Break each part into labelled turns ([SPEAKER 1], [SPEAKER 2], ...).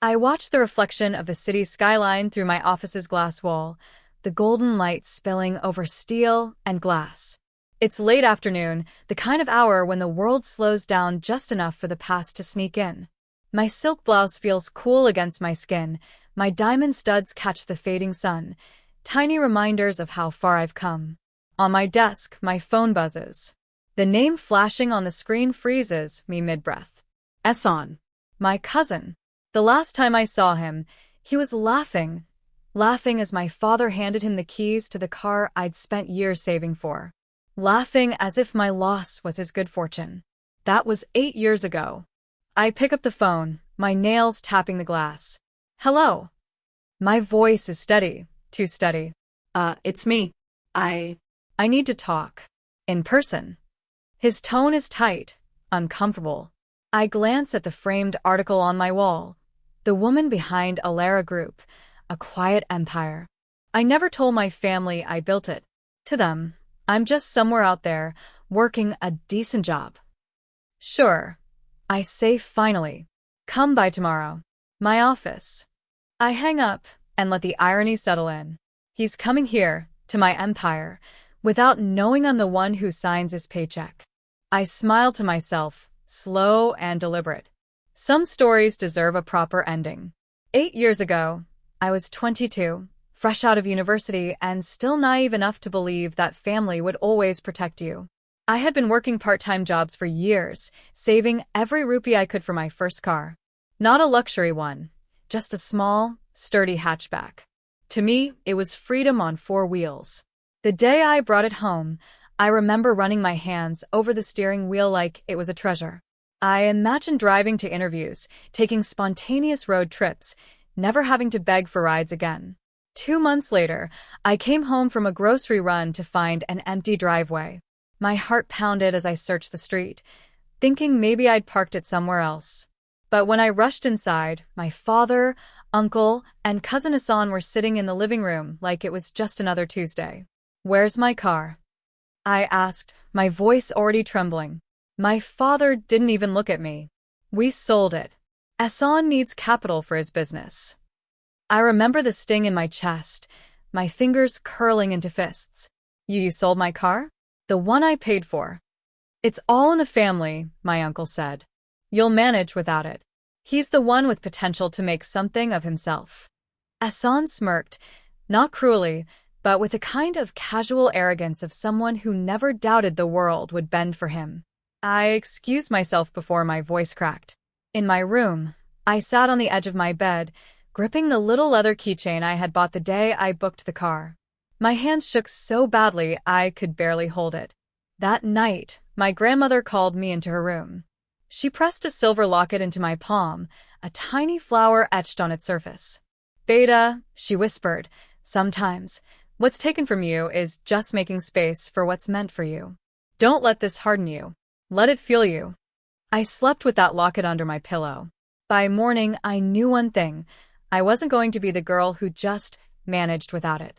[SPEAKER 1] I watched the reflection of the city's skyline through my office's glass wall, the golden light spilling over steel and glass. It's late afternoon, the kind of hour when the world slows down just enough for the past to sneak in. My silk blouse feels cool against my skin, my diamond studs catch the fading sun, tiny reminders of how far I've come. On my desk, my phone buzzes. The name flashing on the screen freezes me mid-breath. Ehsan. My cousin. The last time I saw him, he was laughing as my father handed him the keys to the car I'd spent years saving for. Laughing as if my loss was his good fortune. That was 8 years ago. I pick up the phone, my nails tapping the glass. Hello. My voice is steady, too steady.
[SPEAKER 2] It's me. I
[SPEAKER 1] need to talk. In person. His tone is tight, uncomfortable. I glance at the framed article on my wall. The woman behind Alara Group, a quiet empire. I never told my family I built it. To them, I'm just somewhere out there, working a decent job. Sure. I say finally. Come by tomorrow. My office. I hang up and let the irony settle in. He's coming here, to my empire, without knowing I'm the one who signs his paycheck. I smile to myself, slow and deliberate. Some stories deserve a proper ending. 8 years ago, I was 22, fresh out of university and still naive enough to believe that family would always protect you. I had been working part-time jobs for years, saving every rupee I could for my first car. Not a luxury one, just a small, sturdy hatchback. To me, it was freedom on 4 wheels. The day I brought it home, I remember running my hands over the steering wheel like it was a treasure. I imagined driving to interviews, taking spontaneous road trips, never having to beg for rides again. 2 months later, I came home from a grocery run to find an empty driveway. My heart pounded as I searched the street, thinking maybe I'd parked it somewhere else. But when I rushed inside, my father, uncle, and cousin Ehsan were sitting in the living room like it was just another Tuesday. "Where's my car?" I asked, my voice already trembling. My father didn't even look at me. "We sold it. Ehsan needs capital for his business." I remember the sting in my chest, my fingers curling into fists. You sold my car? The one I paid for." "It's all in the family," my uncle said. "You'll manage without it. He's the one with potential to make something of himself." Ehsan smirked, not cruelly, but with a kind of casual arrogance of someone who never doubted the world would bend for him. I excused myself before my voice cracked. In my room, I sat on the edge of my bed, gripping the little leather keychain I had bought the day I booked the car. My hands shook so badly I could barely hold it. That night, my grandmother called me into her room. She pressed a silver locket into my palm, a tiny flower etched on its surface. "Beta," she whispered, "sometimes, what's taken from you is just making space for what's meant for you. Don't let this harden you. Let it fuel you." I slept with that locket under my pillow. By morning, I knew one thing. I wasn't going to be the girl who just managed without it.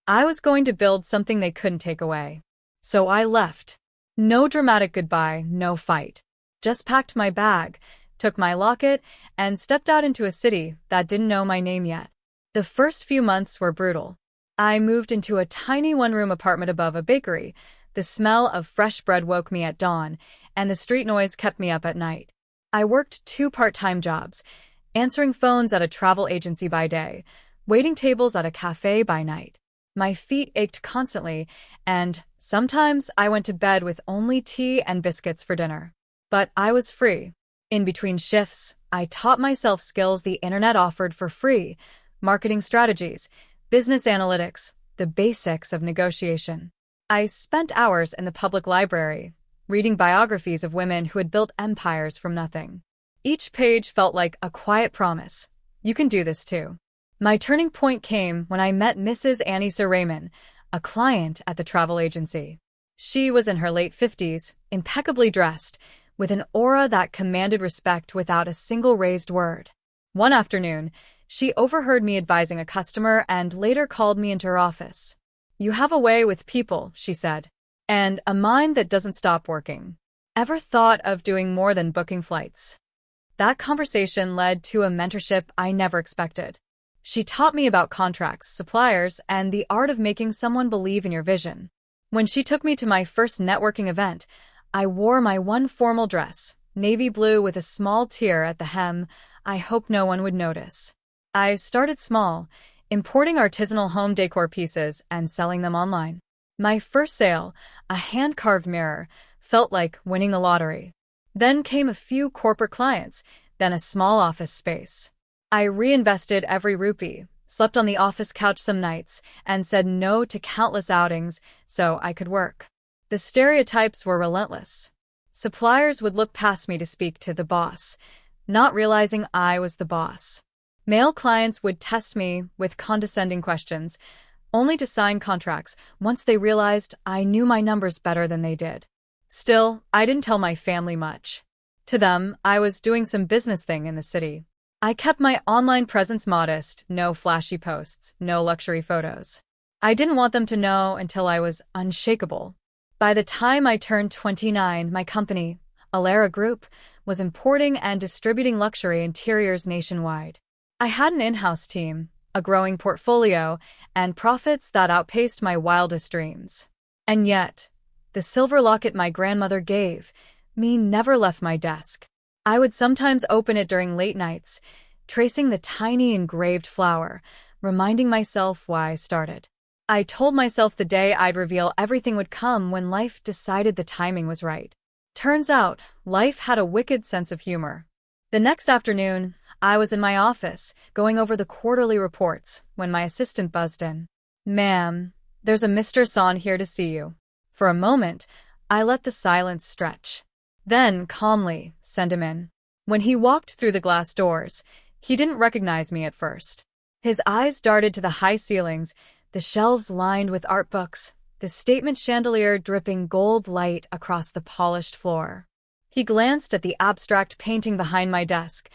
[SPEAKER 1] I was going to build something they couldn't take away. So I left. No dramatic goodbye, no fight. Just packed my bag, took my locket, and stepped out into a city that didn't know my name yet. The first few months were brutal. I moved into a tiny one-room apartment above a bakery. The smell of fresh bread woke me at dawn, and the street noise kept me up at night. I worked 2 part-time jobs, answering phones at a travel agency by day, waiting tables at a cafe by night. My feet ached constantly, and sometimes I went to bed with only tea and biscuits for dinner. But I was free. In between shifts, I taught myself skills the internet offered for free: marketing strategies, business analytics, the basics of negotiation. I spent hours in the public library, reading biographies of women who had built empires from nothing. Each page felt like a quiet promise. You can do this too. My turning point came when I met Mrs. Anissa Raymond, a client at the travel agency. She was in her late 50s, impeccably dressed, with an aura that commanded respect without a single raised word. One afternoon, she overheard me advising a customer and later called me into her office. "You have a way with people," she said, "and a mind that doesn't stop working. Ever thought of doing more than booking flights?" That conversation led to a mentorship I never expected. She taught me about contracts, suppliers, and the art of making someone believe in your vision. When she took me to my first networking event, I wore my one formal dress, navy blue with a small tear at the hem. I hoped no one would notice. I started small, importing artisanal home decor pieces and selling them online. My first sale, a hand-carved mirror, felt like winning the lottery. Then came a few corporate clients, then a small office space. I reinvested every rupee, slept on the office couch some nights, and said no to countless outings so I could work. The stereotypes were relentless. Suppliers would look past me to speak to the boss, not realizing I was the boss. Male clients would test me with condescending questions, only to sign contracts once they realized I knew my numbers better than they did. Still, I didn't tell my family much. To them, I was doing some business thing in the city. I kept my online presence modest, no flashy posts, no luxury photos. I didn't want them to know until I was unshakable. By the time I turned 29, my company, Alara Group, was importing and distributing luxury interiors nationwide. I had an in-house team, a growing portfolio, and profits that outpaced my wildest dreams. And yet, the silver locket my grandmother gave me never left my desk. I would sometimes open it during late nights, tracing the tiny engraved flower, reminding myself why I started. I told myself the day I'd reveal everything would come when life decided the timing was right. Turns out, life had a wicked sense of humor. The next afternoon, I was in my office, going over the quarterly reports, when my assistant buzzed in. "Ma'am, there's a Mr. Son here to see you." For a moment, I let the silence stretch. Then, calmly, send him in. When he walked through the glass doors, he didn't recognize me at first. His eyes darted to the high ceilings, the shelves lined with art books, the statement chandelier dripping gold light across the polished floor. He glanced at the abstract painting behind my desk,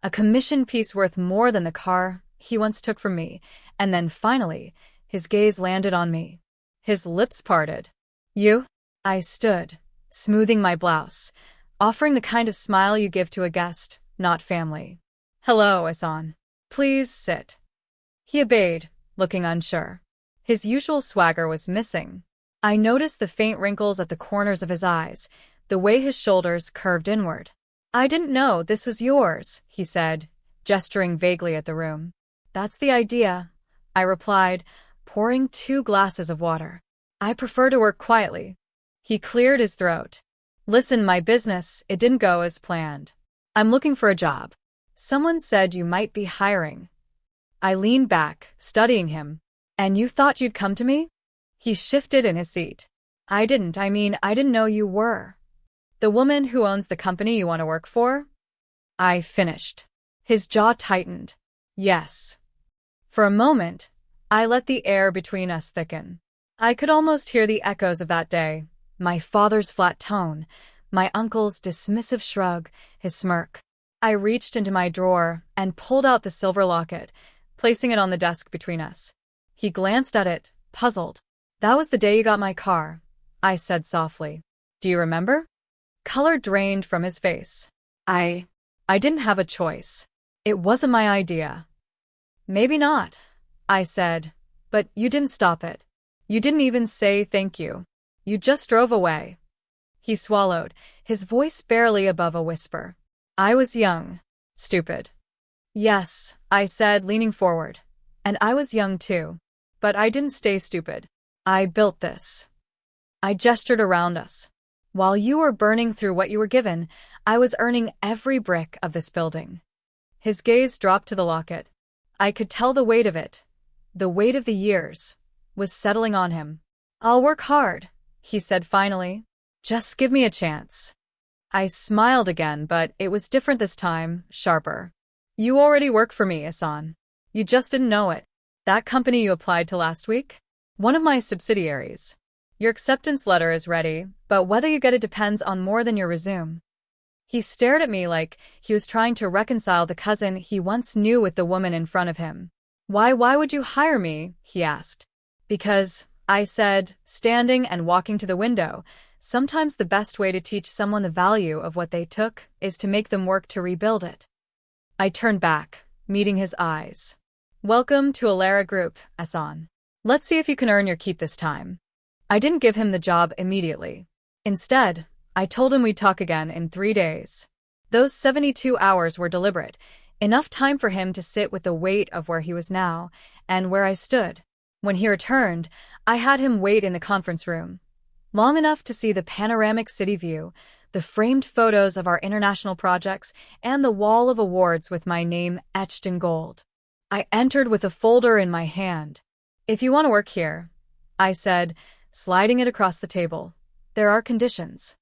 [SPEAKER 1] a commission piece worth more than the car he once took from me, and then finally, his gaze landed on me. His lips parted. "You?" I stood, smoothing my blouse, offering the kind of smile you give to a guest, not family. "Hello, Asan. Please sit." He obeyed, looking unsure. His usual swagger was missing. I noticed the faint wrinkles at the corners of his eyes, the way his shoulders curved inward. "I didn't know this was yours," he said, gesturing vaguely at the room. "That's the idea," I replied, pouring 2 glasses of water. "I prefer to work quietly." He cleared his throat. "Listen, my business, it didn't go as planned. I'm looking for a job. Someone said you might be hiring." I leaned back, studying him. "And you thought you'd come to me?" He shifted in his seat. I didn't know you were." "The woman who owns the company you want to work for?" I finished. His jaw tightened. "Yes." For a moment, I let the air between us thicken. I could almost hear the echoes of that day, my father's flat tone, my uncle's dismissive shrug, his smirk. I reached into my drawer and pulled out the silver locket, placing it on the desk between us. He glanced at it, puzzled. "That was the day you got my car," I said softly. "Do you remember?" Color drained from his face. I didn't have a choice. It wasn't my idea." "Maybe not," I said, "but you didn't stop it. You didn't even say thank you. You just drove away." He swallowed, his voice barely above a whisper. "I was young. Stupid." "Yes," I said, leaning forward. "And I was young too. But I didn't stay stupid. I built this." I gestured around us. "While you were burning through what you were given, I was earning every brick of this building." His gaze dropped to the locket. I could tell the weight of it, the weight of the years, was settling on him. "I'll work hard," he said finally. "Just give me a chance." I smiled again, but it was different this time, sharper. "You already work for me, Asan. You just didn't know it. That company you applied to last week? One of my subsidiaries. Your acceptance letter is ready, but whether you get it depends on more than your resume." He stared at me like he was trying to reconcile the cousin he once knew with the woman in front of him. Why would you hire me?" he asked. "Because," I said, standing and walking to the window, sometimes the best way to teach someone the value of what they took is to make them work to rebuild it. I turned back, meeting his eyes. Welcome to Elara Group, Ehsan. Let's see if you can earn your keep this time. I didn't give him the job immediately. Instead, I told him we'd talk again in 3 days. Those 72 hours were deliberate, enough time for him to sit with the weight of where he was now and where I stood. When he returned, I had him wait in the conference room, long enough to see the panoramic city view, the framed photos of our international projects, and the wall of awards with my name etched in gold. I entered with a folder in my hand. If you want to work here, I said, sliding it across the table, there are conditions.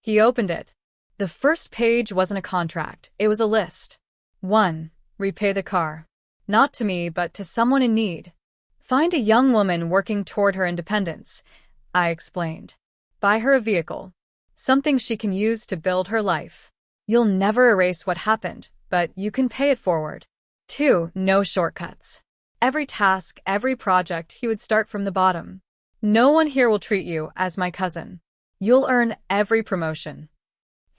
[SPEAKER 1] He opened it. The first page wasn't a contract, it was a list. 1. Repay the car. Not to me, but to someone in need. Find a young woman working toward her independence, I explained. Buy her a vehicle. Something she can use to build her life. You'll never erase what happened, but you can pay it forward. 2. No shortcuts. Every task, every project, he would start from the bottom. No one here will treat you as my cousin. You'll earn every promotion.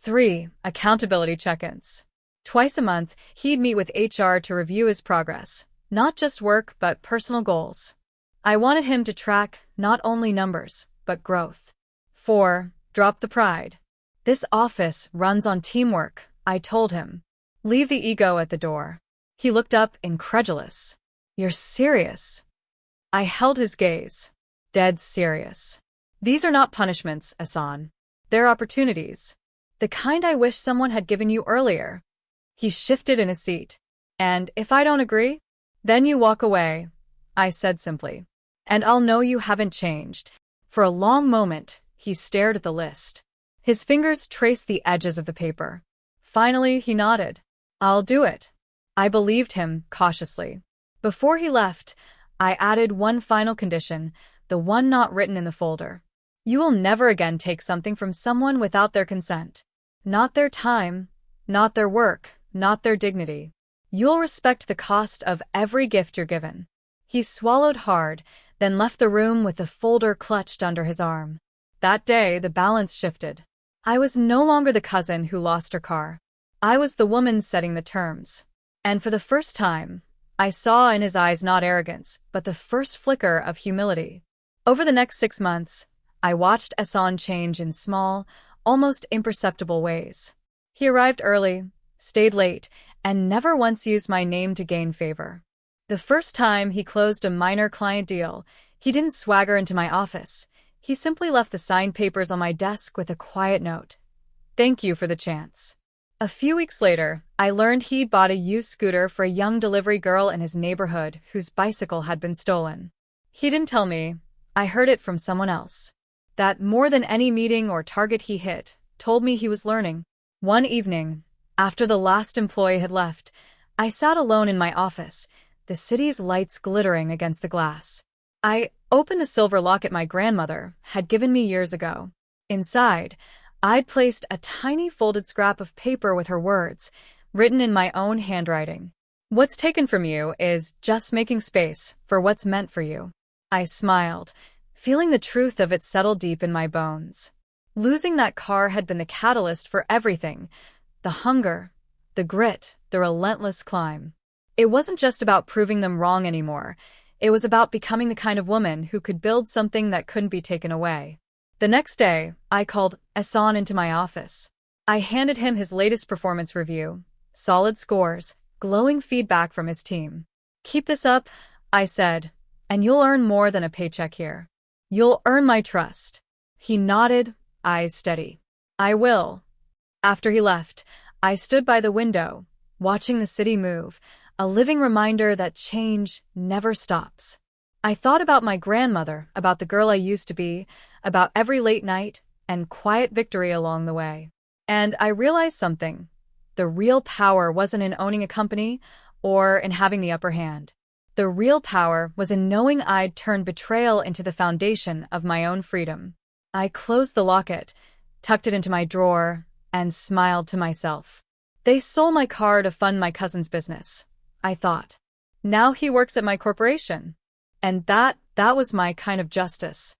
[SPEAKER 1] 3. Accountability check-ins. Twice a month, he'd meet with HR to review his progress. Not just work, but personal goals. I wanted him to track not only numbers, but growth. 4. Drop the pride. This office runs on teamwork, I told him. Leave the ego at the door. He looked up, incredulous. You're serious? I held his gaze. Dead serious. These are not punishments, Ehsan. They're opportunities. The kind I wish someone had given you earlier. He shifted in his seat. And if I don't agree? Then you walk away, I said simply. And I'll know you haven't changed. For a long moment, he stared at the list. His fingers traced the edges of the paper. Finally, he nodded. I'll do it. I believed him, cautiously. Before he left, I added one final condition, the one not written in the folder. You will never again take something from someone without their consent. Not their time, not their work, not their dignity. You'll respect the cost of every gift you're given. He swallowed hard, then left the room with the folder clutched under his arm. That day, the balance shifted. I was no longer the cousin who lost her car. I was the woman setting the terms. And for the first time, I saw in his eyes not arrogance, but the first flicker of humility. Over the next 6 months, I watched Ehsan change in small, almost imperceptible ways. He arrived early, stayed late, and never once used my name to gain favor. The first time he closed a minor client deal, he didn't swagger into my office. He simply left the signed papers on my desk with a quiet note. Thank you for the chance. A few weeks later, I learned he'd bought a used scooter for a young delivery girl in his neighborhood whose bicycle had been stolen. He didn't tell me. I heard it from someone else. That more than any meeting or target he hit, told me he was learning. One evening, after the last employee had left, I sat alone in my office, the city's lights glittering against the glass. I opened the silver locket my grandmother had given me years ago. Inside, I'd placed a tiny folded scrap of paper with her words, written in my own handwriting. What's taken from you is just making space for what's meant for you. I smiled, feeling the truth of it settle deep in my bones. Losing that car had been the catalyst for everything. The hunger, the grit, the relentless climb. It wasn't just about proving them wrong anymore. It was about becoming the kind of woman who could build something that couldn't be taken away. The next day, I called Ehsan into my office. I handed him his latest performance review, solid scores, glowing feedback from his team. Keep this up, I said, and you'll earn more than a paycheck here. You'll earn my trust. He nodded, eyes steady. I will. After he left, I stood by the window, watching the city move, a living reminder that change never stops. I thought about my grandmother, about the girl I used to be, about every late night and quiet victory along the way. And I realized something. The real power wasn't in owning a company or in having the upper hand. The real power was in knowing I'd turned betrayal into the foundation of my own freedom. I closed the locket, tucked it into my drawer, and smiled to myself. They sold my car to fund my cousin's business, I thought. Now he works at my corporation. And that was my kind of justice.